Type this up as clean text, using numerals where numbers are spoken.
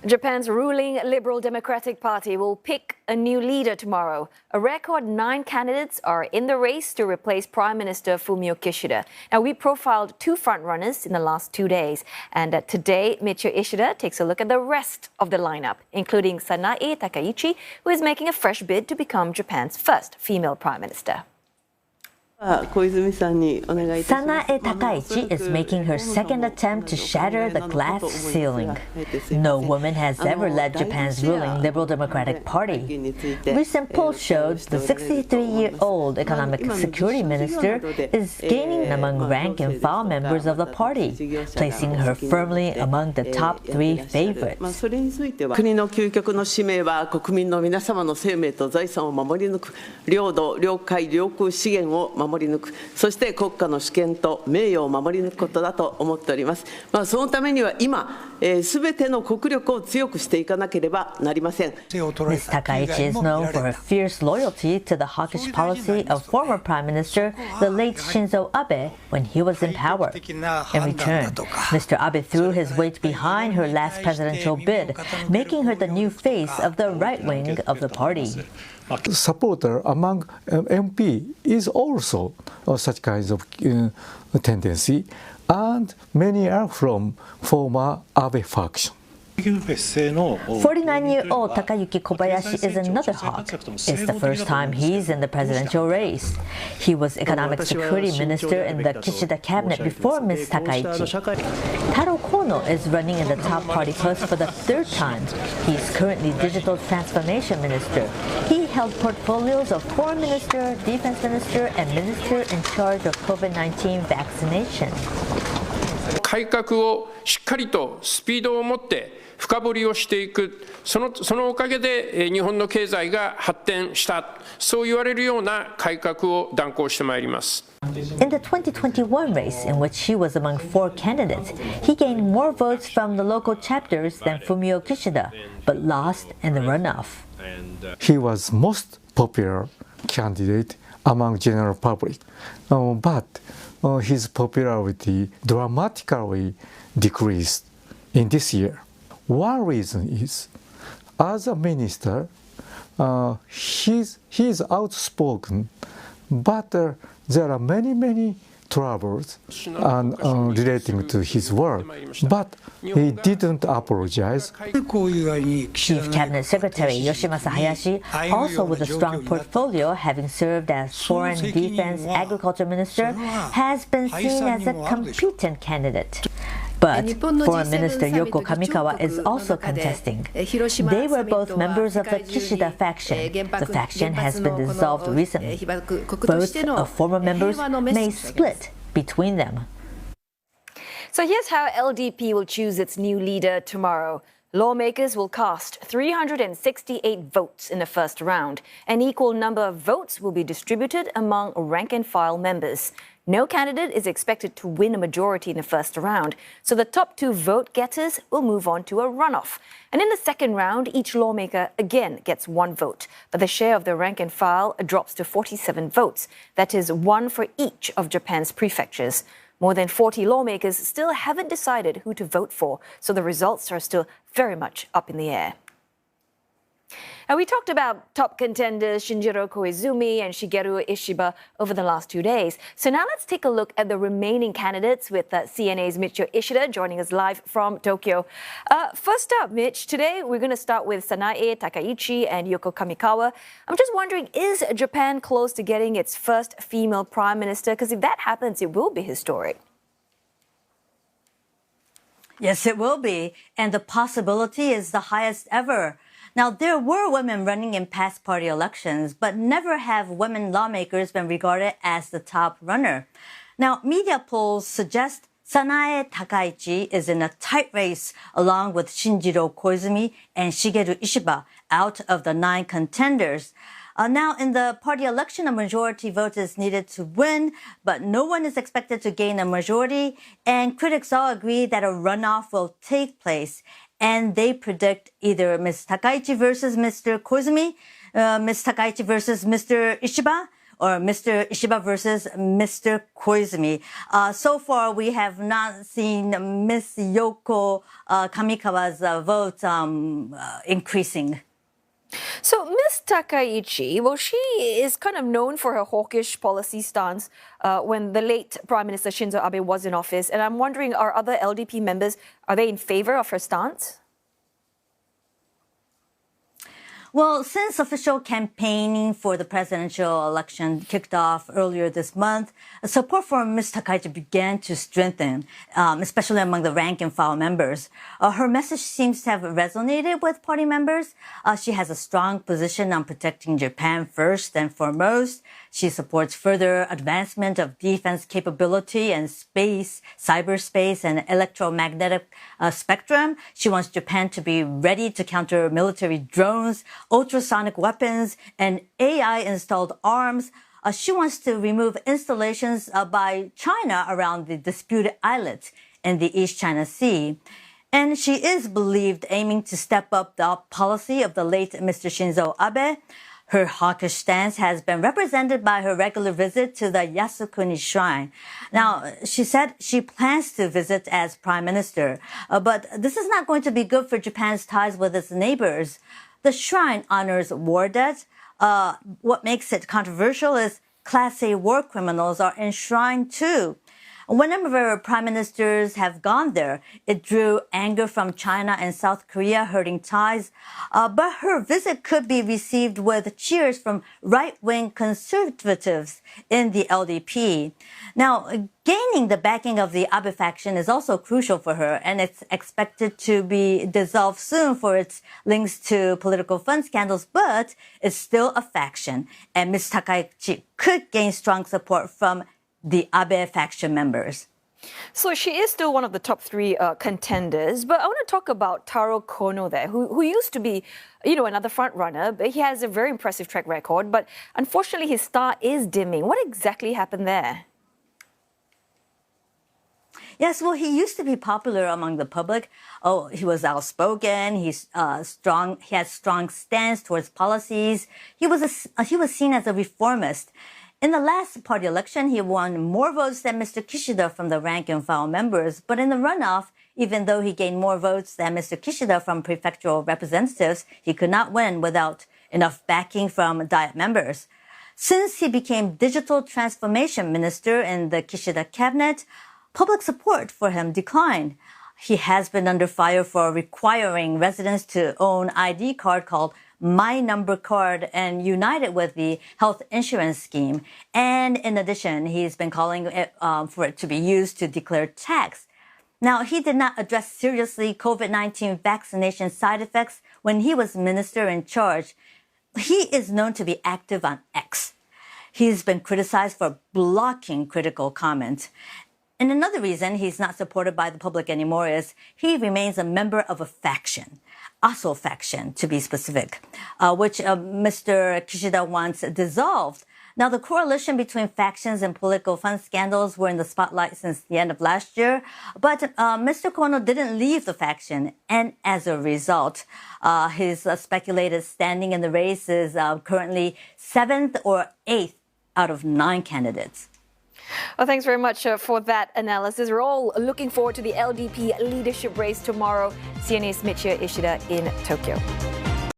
Japan's ruling Liberal Democratic Party will pick a new leader tomorrow. A record 9 candidates are in the race to replace Prime Minister Fumio Kishida. Now, we profiled 2 frontrunners in the last 2 days. And today, Mr. Ishida takes a look at the rest of the lineup, including Sanae Takaichi, who is making a fresh bid to become Japan's first female Prime Minister. Sanae Takaichi is making her second attempt to shatter the glass ceiling. No woman has ever led Japan's ruling Liberal Democratic Party. Recent polls showed the 63-year-old Economic Security Minister is gaining among rank-and-file members of the party, placing her firmly among the top 3 favorites. 国の究極の使命は国民の皆様の生命と財産を守り抜く、領土、領海、領空資源を守り抜く、そして国家の主権と名誉を守り抜くことだと思っております。そのためには今、すべての国力を強くしていかなければなりません。Ms. Takaichi is known for her fierce loyalty to the hawkish policy of former Prime Minister, the late Shinzo Abe, when he was in power. In return, Mr. Abe threw his weight behind her last presidential bid, making her the new face of the right wing of the party. Supporter among MP is also such kinds of tendency, and many are from former Abe faction. 49-year-old Takaichi Kobayashi is another hawk. It's the first time he's in the presidential race. He was Economic Security Minister in the Kishida cabinet before Ms. Takaichi. Taro Kono is running in the top party post for the 3rd time. He's currently Digital Transformation Minister. He held portfolios of Foreign Minister, Defense Minister, and Minister in charge of COVID-19 vaccination. 改革をしっかりとスピードを持って深掘りをしていく、そのおかげで日本の経済が発展した、そう言われるような改革を断行してまいります。In the 2021 race, in which he was among 4 candidates, he gained more votes from the local chapters than Fumio Kishida, but lost in the runoff. He was most popular candidate among general public, but his popularity dramatically decreased in this year. One reason is, as a minister, he is outspoken, but there are many troubles relating to his work, but he didn't apologize. Chief Cabinet Secretary Yoshimasa Hayashi, also with a strong portfolio having served as Foreign, Defense, Agriculture Minister, has been seen as a competent candidate. But Foreign Minister Yoko Kamikawa is also contesting. They were both members of the Kishida faction. The faction has been dissolved recently. Votes of former members may split between them. So here's how LDP will choose its new leader tomorrow. Lawmakers will cast 368 votes in the first round. An equal number of votes will be distributed among rank-and-file members. No candidate is expected to win a majority in the first round, so the top 2 vote-getters will move on to a runoff. And in the second round, each lawmaker again gets 1 vote, but the share of the rank-and-file drops to 47 votes. That is 1 for each of Japan's prefectures. More than 40 lawmakers still haven't decided who to vote for, so the results are still very much up in the air. Now, we talked about top contenders Shinjiro Koizumi and Shigeru Ishiba over the last 2 days. So now let's take a look at the remaining candidates with CNA's Michio Ishida joining us live from Tokyo. First up, Mitch, today we're going to start with Sanae Takaichi and Yoko Kamikawa. I'm just wondering, is Japan close to getting its first female prime minister? Because if that happens, it will be historic. Yes, it will be. And the possibility is the highest ever. Now, there were women running in past party elections, but never have women lawmakers been regarded as the top runner. Now, media polls suggest Sanae Takaichi is in a tight race along with Shinjiro Koizumi and Shigeru Ishiba out of the 9 contenders. Now, in the party election, a majority vote is needed to win, but no one is expected to gain a majority, and critics all agree that a runoff will take place. And they predict either Ms. Takaichi versus Mr. Koizumi, Ms. Takaichi versus Mr. Ishiba, or Mr. Ishiba versus Mr. Koizumi. So far, we have not seen Miss Yoko Kamikawa's vote increasing. So Ms. Takaichi, well, she is kind of known for her hawkish policy stance when the late Prime Minister Shinzo Abe was in office. And I'm wondering, are other LDP members, are they in favor of her stance? Well, since official campaigning for the presidential election kicked off earlier this month, support for Ms. Takaichi began to strengthen, especially among the rank-and-file members. Her message seems to have resonated with party members. She has a strong position on protecting Japan first and foremost. She supports further advancement of defense capability and space, cyberspace, and electromagnetic spectrum. She wants Japan to be ready to counter military drones, ultrasonic weapons, and AI-installed arms. She wants to remove installations by China around the disputed islet in the East China Sea. And she is believed aiming to step up the policy of the late Mr. Shinzo Abe. Her hawkish stance has been represented by her regular visit to the Yasukuni Shrine. Now, she said she plans to visit as Prime Minister, but this is not going to be good for Japan's ties with its neighbors. The shrine honors war dead. What makes it controversial is Class A war criminals are enshrined too. Whenever prime ministers have gone there, it drew anger from China and South Korea, hurting ties. But her visit could be received with cheers from right-wing conservatives in the LDP. Now, gaining the backing of the Abe faction is also crucial for her, and it's expected to be dissolved soon for its links to political fund scandals, but it's still a faction, and Ms. Takaichi could gain strong support from the Abe faction members. So she is still one of the top three contenders, but I want to talk about Taro Kono there, who used to be, another front runner, but he has a very impressive track record, but unfortunately his star is dimming. What exactly happened there? Yes, well, he used to be popular among the public. Oh, he was outspoken. He had strong stance towards policies. He was seen as a reformist. In the last party election, he won more votes than Mr. Kishida from the rank-and-file members. But in the runoff, even though he gained more votes than Mr. Kishida from prefectural representatives, he could not win without enough backing from Diet members. Since he became Digital Transformation Minister in the Kishida cabinet, public support for him declined. He has been under fire for requiring residents to own ID card called My Number Card and unite it with the health insurance scheme. And in addition, he's been calling it, for it to be used to declare tax. Now, he did not address seriously COVID-19 vaccination side effects when he was minister in charge. He is known to be active on X. He's been criticized for blocking critical comments. And another reason he's not supported by the public anymore is he remains a member of a faction. Aso faction, to be specific, which Mr. Kishida wants dissolved. Now, the coalition between factions and political fund scandals were in the spotlight since the end of last year, but Mr. Kono didn't leave the faction, and as a result, his speculated standing in the race is currently 7th or 8th out of 9 candidates. Well, thanks very much for that analysis. We're all looking forward to the LDP leadership race tomorrow. CNA's Michio Ishida in Tokyo.